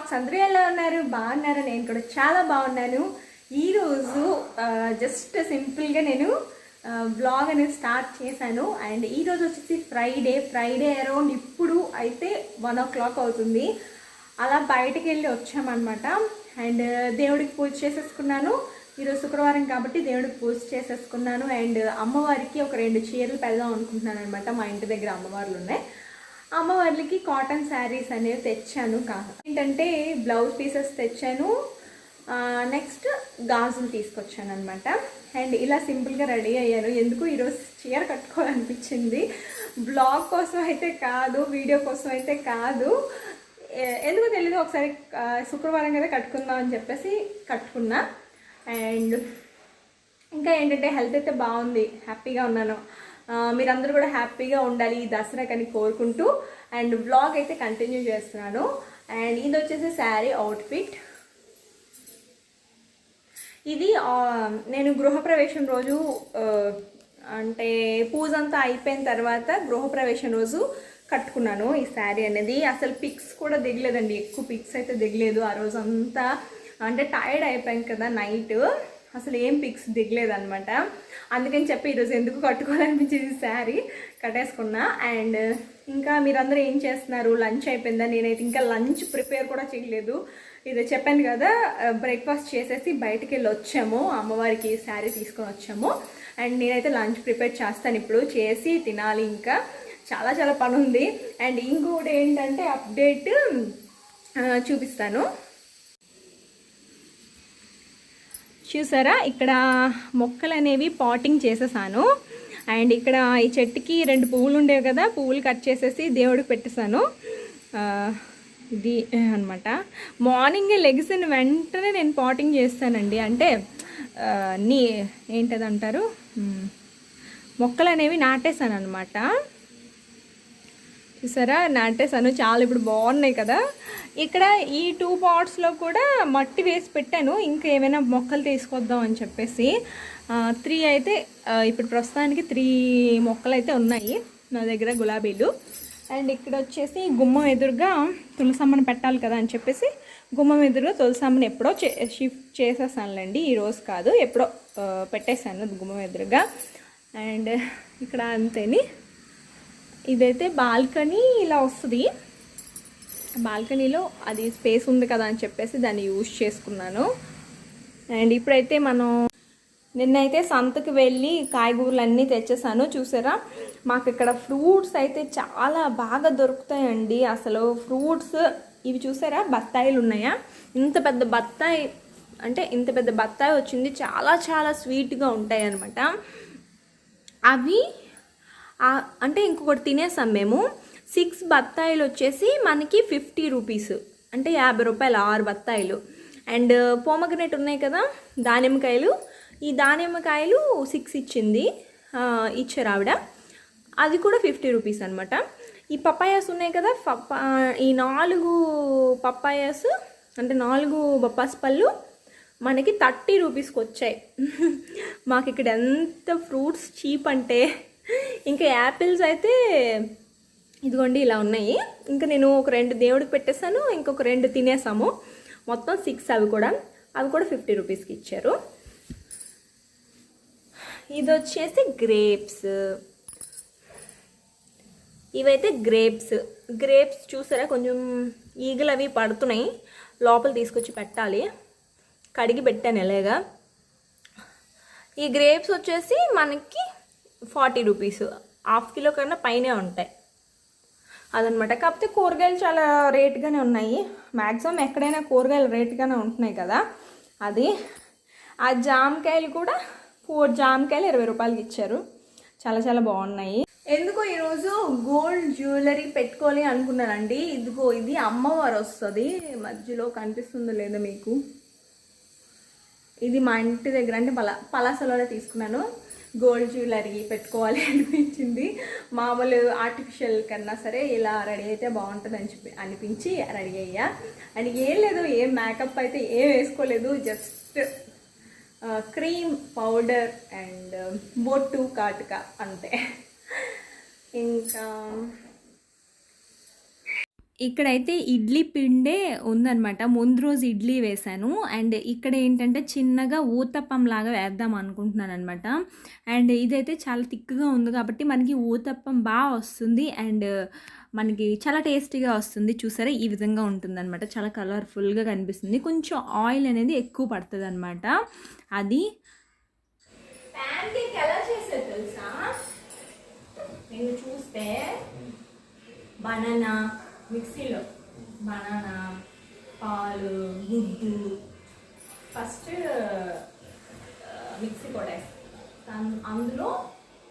Vlogs అందరూ ఎలా ఉన్నారు? బాగున్నారా? నేను కూడా చాలా బాగున్నాను. ఈరోజు జస్ట్ సింపుల్గా నేను వ్లాగ్ అనేది స్టార్ట్ చేశాను. అండ్ ఈరోజు వచ్చేసి ఫ్రైడే అరౌండ్ ఇప్పుడు అయితే 1 o'clock అవుతుంది. అలా బయటికి వెళ్ళి వచ్చామన్నమాట. అండ్ దేవుడికి పూజ చేసేసుకున్నాను. ఈరోజు శుక్రవారం కాబట్టి దేవుడికి పూజ చేసేసుకున్నాను. అండ్ అమ్మవారికి ఒక 2 చీరలు పెడదాం అనుకుంటున్నాను అనమాట. మా ఇంటి దగ్గర అమ్మవార్లు ఉన్నాయి. అమ్మవారికి కాటన్ శారీస్ అనేవి తెచ్చాను. ఏంటంటే బ్లౌజ్ పీసెస్ తెచ్చాను, నెక్స్ట్ గాజులు తీసుకొచ్చాను అనమాట. అండ్ ఇలా సింపుల్గా రెడీ అయ్యాను. ఎందుకు ఈరోజు చీర కట్టుకోవాలనిపించింది. బ్లాగ్ కోసం అయితే కాదు, వీడియో కోసం అయితే కాదు, ఎందుకు తెలీదు. ఒకసారి శుక్రవారం కదా కట్టుకుందాం అని చెప్పేసి కట్టుకున్నా. అండ్ ఇంకా ఏంటంటే హెల్త్ అయితే బాగుంది, హ్యాపీగా ఉన్నాను. మీరందరూ కూడా హ్యాపీగా ఉండాలి ఈ దసరా కానీ కోరుకుంటూ అండ్ వ్లాగ్ అయితే కంటిన్యూ చేస్తున్నాను. అండ్ ఇది వచ్చేసి శారీ అవుట్ఫిట్. ఇది నేను గృహప్రవేశం రోజు అంటే పూజ అంతా అయిపోయిన తర్వాత గృహప్రవేశం రోజు కట్టుకున్నాను ఈ శారీ అనేది. అసలు పిక్స్ కూడా దిగలేదండి, ఎక్కువ పిక్స్ అయితే దిగలేదు. ఆ రోజు అంతా అంటే టైర్డ్ అయిపోయాం కదా నైట్, అసలు ఏం పిక్స్ దిగలేదనమాట. అందుకని చెప్పి ఈరోజు ఎందుకు కట్టుకోవాలనిపించింది శారీ కట్టేసుకున్నా. అండ్ ఇంకా మీరందరూ ఏం చేస్తున్నారు? లంచ్ అయిపోయిందా? నేనైతే ఇంకా లంచ్ ప్రిపేర్ కూడా చేయలేదు. ఇది చెప్పాను కదా, బ్రేక్ఫాస్ట్ చేసేసి బయటికి వెళ్ళి వచ్చాము, అమ్మవారికి శారీ తీసుకొని వచ్చాము. అండ్ నేనైతే లంచ్ ప్రిపేర్ చేస్తాను, ఇప్పుడు చేసి తినాలి. ఇంకా చాలా చాలా పని ఉంది. అండ్ ఇంకోటి ఏంటంటే అప్డేట్ చూపిస్తాను. చూసారా, ఇక్కడ మొక్కలు అనేవి పాటింగ్ చేసేసాను. అండ్ ఇక్కడ ఈ చెట్టుకి 2 పువ్వులు ఉండేవి కదా, పువ్వులు కట్ చేసేసి దేవుడికి పెట్టేశాను. ఇది అనమాట. మార్నింగే లెగిసిన వెంటనే నేను పాటింగ్ చేస్తానండి. అంటే ఏంటది అంటారు, మొక్కలు అనేవి నాటేశాను అనమాట. చూసారా, నాటేసాను. చాలా ఇప్పుడు బాగున్నాయి కదా. ఇక్కడ ఈ 2 potsలో కూడా మట్టి వేసి పెట్టాను, ఇంకా ఏమైనా మొక్కలు తీసుకొద్దాం అని చెప్పేసి. 3 అయితే ఇప్పుడు ప్రస్తుతానికి 3 మొక్కలు అయితే ఉన్నాయి నా దగ్గర, గులాబీలు. అండ్ ఇక్కడ వచ్చేసి గుమ్మం ఎదురుగా తులసమ్మని పెట్టాలి కదా అని చెప్పేసి గుమ్మం ఎదురుగా తులసమ్మని ఎప్పుడో షిఫ్ట్ చేసేసానులేండి, ఈరోజు కాదు, ఎప్పుడో పెట్టేశాను గుమ్మం ఎదురుగా. అండ్ ఇక్కడ అంతేని, ఇదైతే బాల్కనీ ఇలా వస్తుంది. బాల్కనీలో అది స్పేస్ ఉంది కదా అని చెప్పేసి దాన్ని యూజ్ చేసుకున్నాను. అండ్ ఇప్పుడైతే నిన్నైతే సంతకు వెళ్ళి కాయగూరలు అన్నీ తెచ్చేసాను. చూసారా, మాకు ఇక్కడ ఫ్రూట్స్ అయితే చాలా బాగా దొరుకుతాయండి. అసలు ఫ్రూట్స్ ఇవి చూసారా, బత్తాయిలు ఉన్నాయా, ఇంత పెద్ద బత్తాయి, అంటే ఇంత పెద్ద బత్తాయి వచ్చింది. చాలా చాలా స్వీట్గా ఉంటాయి అన్నమాట అవి. అంటే ఇంకొకటి తినేసాం మేము. 6 బత్తాయిలు వచ్చేసి మనకి 50 రూపీస్, అంటే 50 రూపాయలు 6 బత్తాయిలు. అండ్ పోమగ్రనేట్ ఉన్నాయి కదా, దానిమ్మకాయలు, ఈ దానిమ్మకాయలు 6 ఇచ్చారు ఆవిడ, అది కూడా 50 రూపీస్ అనమాట. ఈ పప్పాయాస్ ఉన్నాయి కదా, ఈ 4 పప్పాయాస్ అంటే 4 బొప్పాస్ పళ్ళు మనకి 30 రూపీస్కి వచ్చాయి. మాకు ఇక్కడ ఎంత ఫ్రూట్స్ చీప్ అంటే. ఇంకా యాపిల్స్ అయితే ఇదిగోండి ఇలా ఉన్నాయి. ఇంకా నేను ఒక 2 దేవుడికి పెట్టేశాను, ఇంకొక 2 తినేసాము. మొత్తం 6 అవి కూడా 50 రూపీస్కి ఇచ్చారు. ఇది వచ్చేసి గ్రేప్స్. ఇవైతే గ్రేప్స్ చూసారా, కొంచెం ఈగలు అవి పడుతున్నాయి, లోపల తీసుకొచ్చి పెట్టాలి. కడిగి పెట్టాను ఎలాగా. ఈ గ్రేప్స్ వచ్చేసి మనకి 40 రూపీస్, ½ కిలో కన్నా పైనే ఉంటాయి అదనమాట. కాకపోతే కూరగాయలు చాలా రేట్గానే ఉన్నాయి. మ్యాక్సిమం ఎక్కడైనా కూరగాయలు రేట్గానే ఉంటున్నాయి కదా అది. ఆ జామకాయలు కూడా 4 జామకాయలు 20 రూపాయలకి ఇచ్చారు. చాలా చాలా బాగున్నాయి. ఎందుకో ఈరోజు గోల్డ్ జ్యువెలరీ పెట్టుకోవాలి అనుకున్నానండి. ఇదిగో ఇది అమ్మవారు వస్తుంది, మధ్యలో కనిపిస్తుందో లేదో మీకు. ఇది మా ఇంటి దగ్గర అంటే పలాసలోనే తీసుకున్నాను. గోల్డ్ జ్యువెలరీ పెట్టుకోవాలి అనిపించింది. మామూలు ఆర్టిఫిషియల్ కన్నా సరే ఇలా రెడీ అయితే బాగుంటుంది అనిపించి రెడీ అయ్యా. అండ్ ఏం లేదు, ఏం మేకప్ అయితే ఏం వేసుకోలేదు, జస్ట్ క్రీమ్, పౌడర్ అండ్ బొట్టు, కాటుక అంతే. ఇంకా ఇక్కడైతే ఇడ్లీ పిండే ఉందనమాట. ముందు రోజు ఇడ్లీ వేశాను. అండ్ ఇక్కడ ఏంటంటే చిన్నగా ఊతప్పం లాగా వేద్దాం అనుకుంటున్నాననమాట. అండ్ ఇదైతే చాలా థిక్‌గా ఉంది కాబట్టి మనకి ఊతప్పం వస్తుంది. అండ్ మనకి చాలా టేస్టీగా వస్తుంది. చూసారా ఈ విధంగా ఉంటుందనమాట. చాలా కలర్‌ఫుల్‌గా కనిపిస్తుంది. కొంచెం ఆయిల్ అనేది ఎక్కువ పడతదనమాట. అది ప్యాన్ కేక్ ఎలా చేసేది తెలుసా? నేను చూస్తే బనానా మిక్సీలో బనానా, పాలు, గుడ్డు ఫస్ట్ మిక్సీ కొట్టేస్తాం. అందులో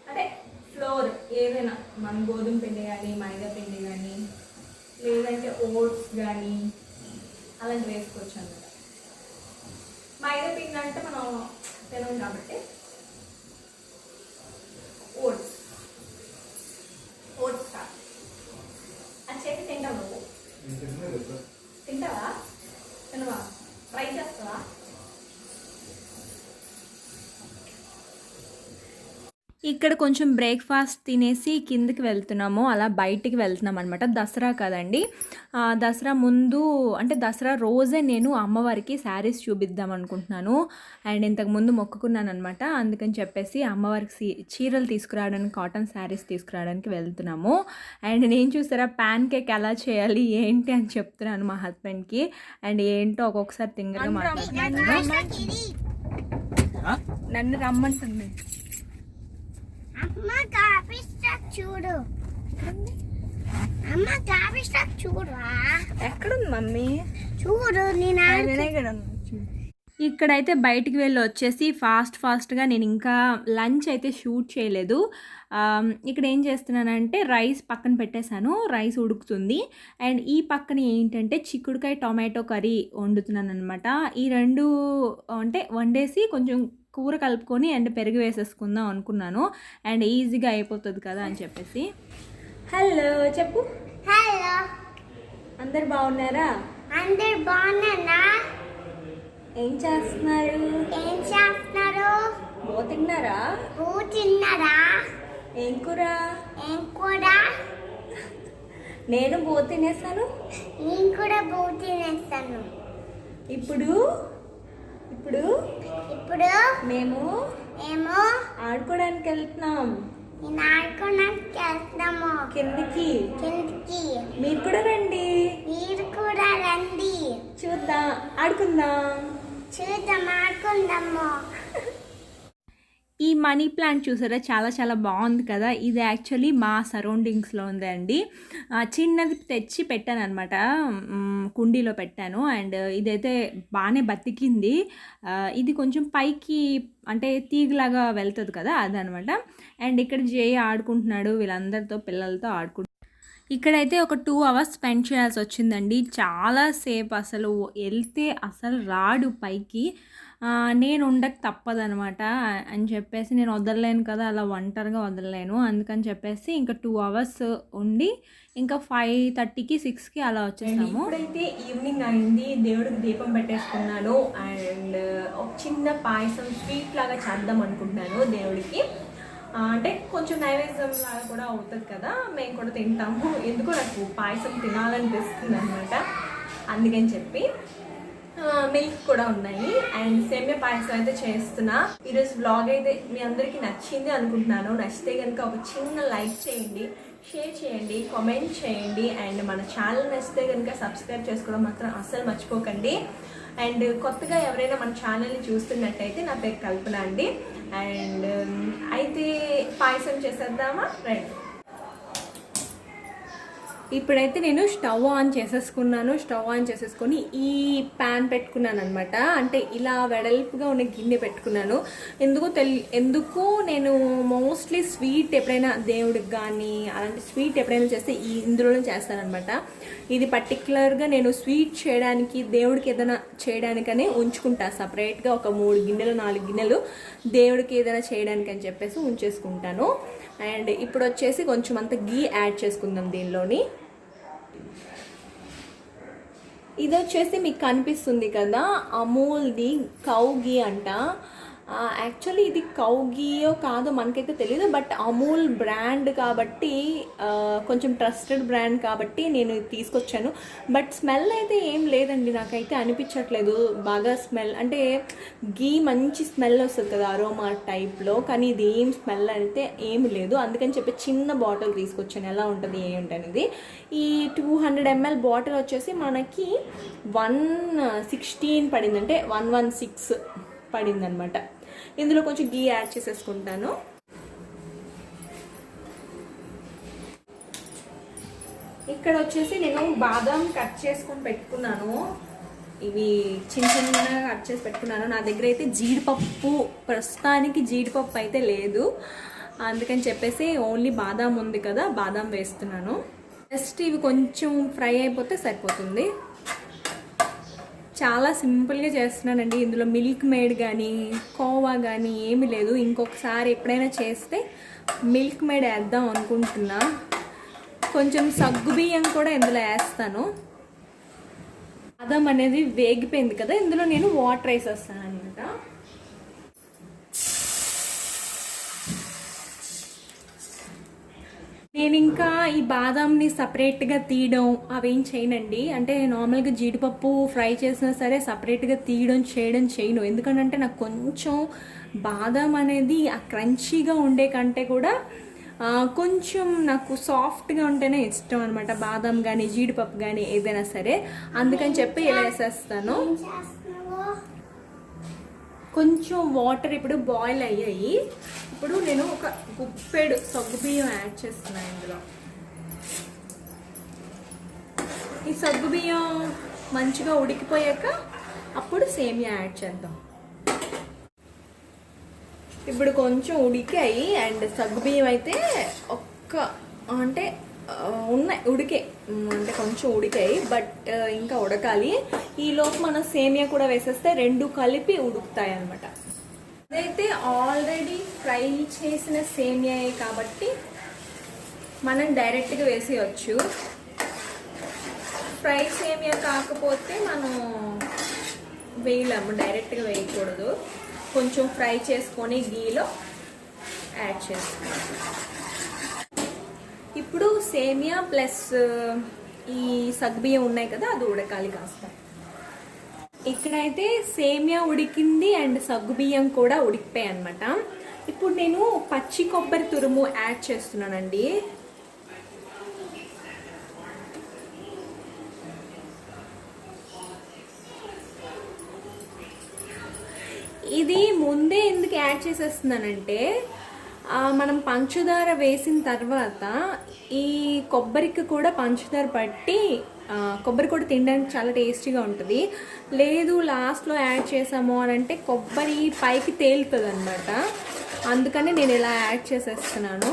అంటే ఫ్లోర్ ఏదైనా మన గోధుమ పిండి కానీ మైదా పిండి కానీ లేదంటే ఓట్స్ కానీ అలాంటివి వేసుకోవచ్చు అన్నమాట. మైదా పిండి అంటే మనం తినం కాబట్టి ఓట్స్ అది చేసి తింటావు నువ్వు? తింటావా? తినవా? ట్రై చేస్తావా? ఇక్కడ కొంచెం బ్రేక్ఫాస్ట్ తినేసి కిందకి వెళ్తున్నాము. అలా బయటికి వెళ్తున్నాం అనమాట. దసరా కదండి. దసరా ముందు అంటే దసరా రోజే నేను అమ్మవారికి శారీస్ చూపిద్దాం అనుకుంటున్నాను. అండ్ ఇంతకుముందు మొక్కుకున్నాను అనమాట. అందుకని చెప్పేసి అమ్మవారికి చీరలు తీసుకురావడానికి, కాటన్ శారీస్ తీసుకురావడానికి వెళ్తున్నాము. అండ్ నేను చూసారా ప్యాన్ కేక్ ఎలా చేయాలి ఏంటి అని చెప్తున్నాను మా హస్బెండ్కి. అండ్ ఏంటో ఒక్కొక్కసారి తింగగా నన్ను రమ్మంటుంది. అమ్మ కాఫీ స్టాక్ చూడు. అమ్మ కాఫీ స్టాక్ చూడవా? ఎక్కడుంది మమ్మీ? చూడు ఇక్కడైతే బయటికి వెళ్ళి వచ్చేసి ఫాస్ట్గా నేను ఇంకా లంచ్ అయితే షూట్ చేయలేదు. ఇక్కడ ఏం చేస్తున్నానంటే రైస్ పక్కన పెట్టేశాను. రైస్ ఉడుకుతుంది. అండ్ ఈ పక్కన ఏంటంటే చిక్కుడుకాయ టొమాటో కర్రీ వండుతున్నాను అనమాట. ఈ రెండు అంటే వండేసి కొంచెం కూర కలుపుకొని అండ్ పెరుగు వేసేసుకుందాం అనుకున్నాను. అండ్ ఈజీగా అయిపోతుంది కదా అని చెప్పేసి. హలో చెప్పు. హలో, అందరు బాగున్నారా? అందరు బాగున్నారా? ఏం చేస్తున్నారు? తిన్నారా? తిన్నారా? ఏం కూర? నేను తినేసాను. నేను కూడా తినేసాను. ఇప్పుడు మేము ఆడుకోవడానికి వెళ్తున్నాం. కిందికి. మీరు కూడా రండి. చూద్దాం, ఆడుకుందాం. ఈ మనీ ప్లాంట్ చూసారా చాలా చాలా బాగుంది కదా. ఇది యాక్చువల్లీ మా సరౌండింగ్స్లో ఉందండి. చిన్నది తెచ్చి పెట్టాను అనమాట. కుండీలో పెట్టాను. అండ్ ఇదైతే బాగానే బతికింది. ఇది కొంచెం పైకి అంటే తీగలాగా వెళ్తుంది కదా అదనమాట. అండ్ ఇక్కడ జేయి ఆడుకుంటున్నాడు వీళ్ళందరితో, పిల్లలతో ఆడుకుంటున్నాడు. ఇక్కడైతే ఒక 2 hours స్పెండ్ చేయాల్సి వచ్చిందండి. చాలాసేపు అసలు వెళ్తే అసలు రాడు పైకి. నేను ఉండక తప్పదనమాట అని చెప్పేసి నేను వదలలేను కదా, అలా ఒంటరిగా వదలలేను. అందుకని చెప్పేసి ఇంకా 2 hours ఉండి ఇంకా 5:30కి 6కి అలా వచ్చేసాము. ఇప్పుడైతే ఈవినింగ్ అయింది. దేవుడికి దీపం పెట్టేసుకున్నాను. అండ్ ఒక చిన్న పాయసం స్వీట్ లాగా చేద్దాం అనుకుంటున్నాను దేవుడికి. అంటే కొంచెం నైవేద్యం లాగా కూడా అవుతుంది కదా, మేము కూడా తింటాము. ఎందుకో నాకు పాయసం తినాలనిపిస్తుంది అనమాట. అందుకని చెప్పి మిల్క్ కూడా ఉన్నాయి. అండ్ సేమియా పాయసం అయితే చేస్తున్నా. ఈరోజు వ్లాగ్ అయితే మీ అందరికీ నచ్చింది అనుకుంటున్నాను. నచ్చితే కనుక ఒక చిన్న లైక్ చేయండి, షేర్ చేయండి, కామెంట్ చేయండి. అండ్ మన ఛానల్ నచ్చితే కనుక సబ్స్క్రైబ్ చేసుకోవడం మాత్రం అస్సలు మర్చిపోకండి. అండ్ కొత్తగా ఎవరైనా మన ఛానల్ని చూస్తున్నట్టయితే నా పేరు కల్పన అండి. అండ్ అయితే పాయసం చేసేద్దామా? రైట్. ఇప్పుడైతే నేను స్టవ్ ఆన్ చేసేసుకున్నాను. స్టవ్ ఆన్ చేసేసుకొని ఈ ప్యాన్ పెట్టుకున్నాను అనమాట. అంటే ఇలా వెడల్పుగా ఉన్న గిన్నె పెట్టుకున్నాను. ఎందుకు నేను మోస్ట్లీ స్వీట్ ఎప్పుడైనా దేవుడికి కానీ అలాంటి స్వీట్ ఎప్పుడైనా చేస్తే ఇందులోనే చేస్తానమాట. ఇది పర్టికులర్గా నేను స్వీట్ చేయడానికి, దేవుడికి ఏదైనా చేయడానికని ఉంచుకుంటా సపరేట్గా. ఒక 3 గిన్నెలు 4 గిన్నెలు దేవుడికి ఏదైనా చేయడానికి అని చెప్పేసి ఉంచేసుకుంటాను. అండ్ ఇప్పుడు వచ్చేసి కొంచెం అంత గీ యాడ్ చేసుకుందాం దీనిలోని. ఇది వచ్చేసి మీకు కనిపిస్తుంది కదా, అమూల్ది కౌ గీ అంట. యాక్చువల్లీ ఇది కౌగియో కాదో మనకైతే తెలియదు, బట్ అమూల్ బ్రాండ్ కాబట్టి కొంచెం ట్రస్టెడ్ బ్రాండ్ కాబట్టి నేను ఇది తీసుకొచ్చాను. బట్ స్మెల్ అయితే ఏం లేదండి, నాకైతే అనిపించట్లేదు బాగా స్మెల్. అంటే గీ మంచి స్మెల్ వస్తుంది కదా అరోమా టైప్లో, కానీ ఇది ఏం స్మెల్ అయితే ఏమి లేదు. అందుకని చెప్పి చిన్న బాటిల్ తీసుకొచ్చాను, ఎలా ఉంటుంది ఏంటి అనేది. ఈ 200 ml బాటిల్ వచ్చేసి మనకి 116 పడింది, అంటే 116 పడింది అనమాట. ఇందులో కొంచెం గీ యాడ్ చేసేసుకుంటాను. ఇక్కడ వచ్చేసి నేను బాదాం కట్ చేసుకొని పెట్టుకున్నాను, ఇవి చిన్న చిన్నగా కట్ చేసి పెట్టుకున్నాను. నా దగ్గర అయితే జీడిపప్పు, ప్రస్తుతానికి జీడిపప్పు అయితే లేదు, అందుకని చెప్పేసి ఓన్లీ బాదాం ఉంది కదా, బాదాం వేస్తున్నాను. జస్ట్ ఇవి కొంచెం ఫ్రై అయిపోతే సరిపోతుంది. చాలా సింపుల్గా చేస్తున్నానండి. ఇందులో మిల్క్ మేడ్ కానీ కోవా కానీ ఏమీ లేదు. ఇంకొకసారి ఎప్పుడైనా చేస్తే మిల్క్ మేడ్ వేద్దాం అనుకుంటున్నా. కొంచెం సగ్గుబియ్యం కూడా ఇందులో వేస్తాను. బాదం అనేది వేగిపోయింది కదా, ఇందులో నేను వాటర్ వేసేస్తాను అనమాట. నేను ఇంకా ఈ బాదాంని సపరేట్గా తీయడం అవేం చేయనండి. అంటే నార్మల్గా జీడిపప్పు ఫ్రై చేసినా సరే సపరేట్గా తీయడం చేయను. ఎందుకంటే నాకు కొంచెం బాదాం అనేది ఆ క్రంచీగా ఉండే కంటే కూడా కొంచెం నాకు సాఫ్ట్గా ఉంటేనే ఇష్టం అనమాట. బాదాం కానీ జీడిపప్పు కానీ ఏదైనా సరే, అందుకని చెప్పి ఇలా వేసేస్తాను. కొంచెం వాటర్ ఇప్పుడు బాయిల్ అయ్యాయి. ఇప్పుడు నేను ఒక గుప్పెడు సగ్గుబియ్యం యాడ్ చేస్తున్నాను ఇందులో. ఈ సగ్గుబియ్యం మంచిగా ఉడికిపోయాక అప్పుడు సేమియా యాడ్ చేద్దాం. ఇప్పుడు కొంచెం ఉడికాయి అండ్ సగ్గుబియ్యం అయితే అంటే ఉడికే, అంటే కొంచెం ఉడికాయి, బట్ ఇంకా ఉడకాలి. ఈలోపు మనం సేమియా కూడా వేసేస్తే రెండు కలిపి ఉడుకుతాయి అన్నమాట. అదైతే ఆల్రెడీ ఫ్రై చేసిన సేమియాయే కాబట్టి మనం డైరెక్ట్గా వేసేయచ్చు. ఫ్రై సేమియా కాకపోతే మనం వేయలేము, డైరెక్ట్గా వేయకూడదు. కొంచెం ఫ్రై చేసుకొని గీలో యాడ్ చేసుకోవాలి. ఇప్పుడు సేమియా ప్లస్ ఈ సగ్గుబియ్యం ఉన్నాయి కదా, అది ఉడకాలి కాస్త. ఇక్కడైతే సేమియా ఉడికింది అండ్ సగ్గుబియ్యం కూడా ఉడికిపోయాయి అనమాట. ఇప్పుడు నేను పచ్చి కొబ్బరి తురుము యాడ్ చేస్తున్నానండి. ఇది ముందే ఎందుకు యాడ్ చేసేస్తున్నానంటే మనం పంచదార వేసిన తర్వాత ఈ కొబ్బరికి కూడా పంచదార పట్టి కొబ్బరి కూడా తినడానికి చాలా టేస్టీగా ఉంటుంది. లేదు లాస్ట్లో యాడ్ చేసాము అని అంటే కొబ్బరి పైకి తేలుతుంది అనమాట. అందుకని నేను ఇలా యాడ్ చేసేస్తున్నాను.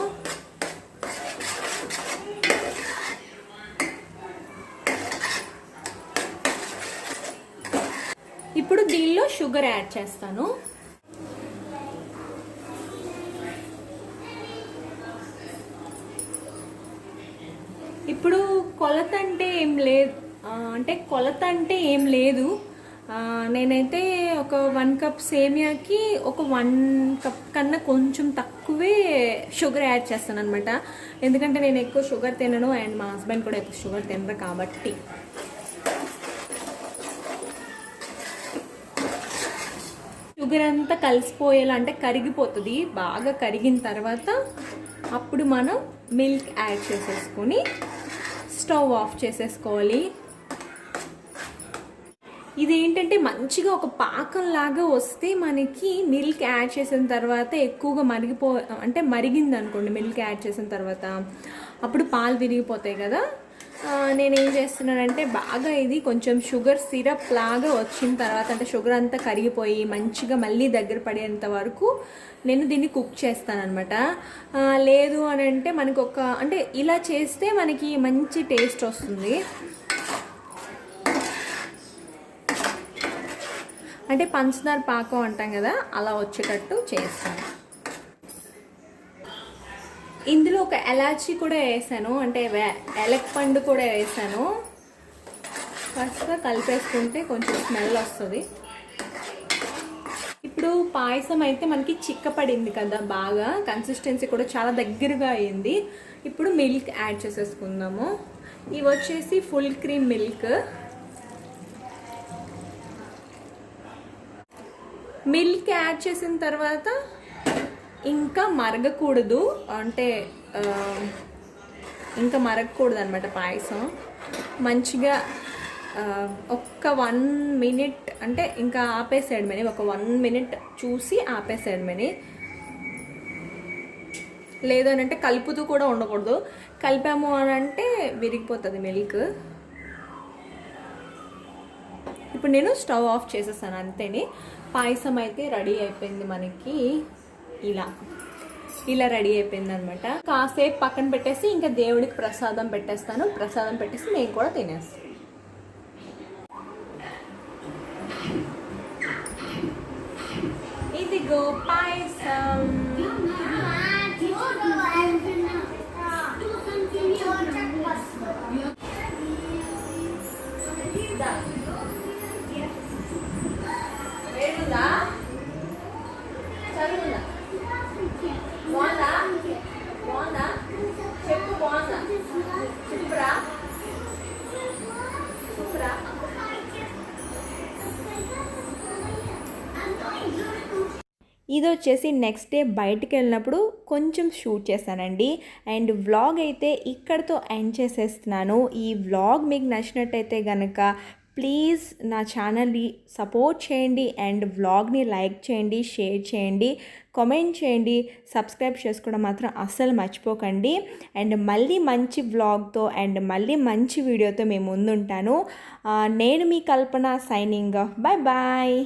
ఇప్పుడు దీనిలో షుగర్ యాడ్ చేస్తాను. ఇప్పుడు కొలత అంటే ఏం లేదు, నేనైతే ఒక 1 కప్ సేమియాకి ఒక 1 కప్ కన్నా కొంచెం తక్కువే షుగర్ యాడ్ చేస్తాను అనమాట. ఎందుకంటే నేను ఎక్కువ షుగర్ తినను అండ్ మా హస్బెండ్ కూడా ఎక్కువ షుగర్ తినరు కాబట్టి. షుగర్ అంతా కలిసిపోయేలా, అంటే కరిగిపోతుంది. బాగా కరిగిన తర్వాత అప్పుడు మనం మిల్క్ యాడ్ చేసేసుకొని స్టవ్ ఆఫ్ చేసేసుకోవాలి. ఇదేంటంటే మంచిగా ఒక పాకంలాగా వస్తే మనకి మిల్క్ యాడ్ చేసిన తర్వాత ఎక్కువగా మరిగింది అనుకోండి మిల్క్ యాడ్ చేసిన తర్వాత, అప్పుడు పాలు విరిగిపోతాయి కదా. నేనేం చేస్తున్నానంటే బాగా ఇది కొంచెం షుగర్ సిరప్ లాగా వచ్చిన తర్వాత, అంటే షుగర్ అంతా కరిగిపోయి మంచిగా మళ్ళీ దగ్గర పడేంత వరకు నేను దీన్ని కుక్ చేస్తానన్నమాట. లేదు అని అంటే మనకు అంటే ఇలా చేస్తే మనకి మంచి టేస్ట్ వస్తుంది. అంటే పంచదార పాకం అంటాం కదా, అలా వచ్చేటట్టు చేస్తాను. ఇందులో ఒక ఎలాచీ కూడా వేసాను, అంటే ఎలక్పండు కూడా వేసాను. ఫస్ట్ కలిపేసుకుంటే కొంచెం స్మెల్ వస్తుంది. ఇప్పుడు పాయసం అయితే మనకి చిక్కపడింది కదా, బాగా కన్సిస్టెన్సీ కూడా చాలా దగ్గరగా అయింది. ఇప్పుడు మిల్క్ యాడ్ చేసేసుకుందాము. ఇవి వచ్చేసి full cream milk. Milk add చేసిన తర్వాత ఇంకా మరగకూడదు, అంటే ఇంకా మరగకూడదు అనమాట పాయసం. మంచిగా ఒక్క 1 మినిట్ అంటే ఇంకా ఆపేసేయడమని, ఒక 1 మినిట్ చూసి ఆపేసేయడమని. లేదు అని అంటే కలుపుతూ కూడా ఉండకూడదు, కలిపాము అని అంటే విరిగిపోతుంది మిల్క్. ఇప్పుడు నేను స్టవ్ ఆఫ్ చేసేసాను అంతేని. పాయసం అయితే రెడీ అయిపోయింది మనకి. ఇలా రెడీ అయిపోయింది అనమాట. కాసేపు పక్కన పెట్టేసి ఇంకా దేవుడికి ప్రసాదం పెట్టేస్తాను. ప్రసాదం పెట్టేసి మేము కూడా తినేస్తాం. ఇదిగో పాయసం. ఇది వచ్చేసి నెక్స్ట్ డే బయటికి వెళ్ళినప్పుడు కొంచెం షూట్ చేశానండి. అండ్ వ్లాగ్ అయితే ఇక్కడితో ఎండ్ చేసేస్తున్నాను. ఈ వ్లాగ్ మీకు నచ్చినట్టయితే కనుక ప్లీజ్ నా ఛానల్ని సపోర్ట్ చేయండి అండ్ వ్లాగ్ని లైక్ చేయండి, షేర్ చేయండి, కామెంట్ చేయండి, సబ్స్క్రైబ్ చేసుకోవడం మాత్రం అస్సలు మర్చిపోకండి. అండ్ మళ్ళీ మంచి వ్లాగ్తో అండ్ మళ్ళీ మంచి వీడియోతో మేము ముందుంటాను. నేను మీ Kalpana, signing off. Bye bye.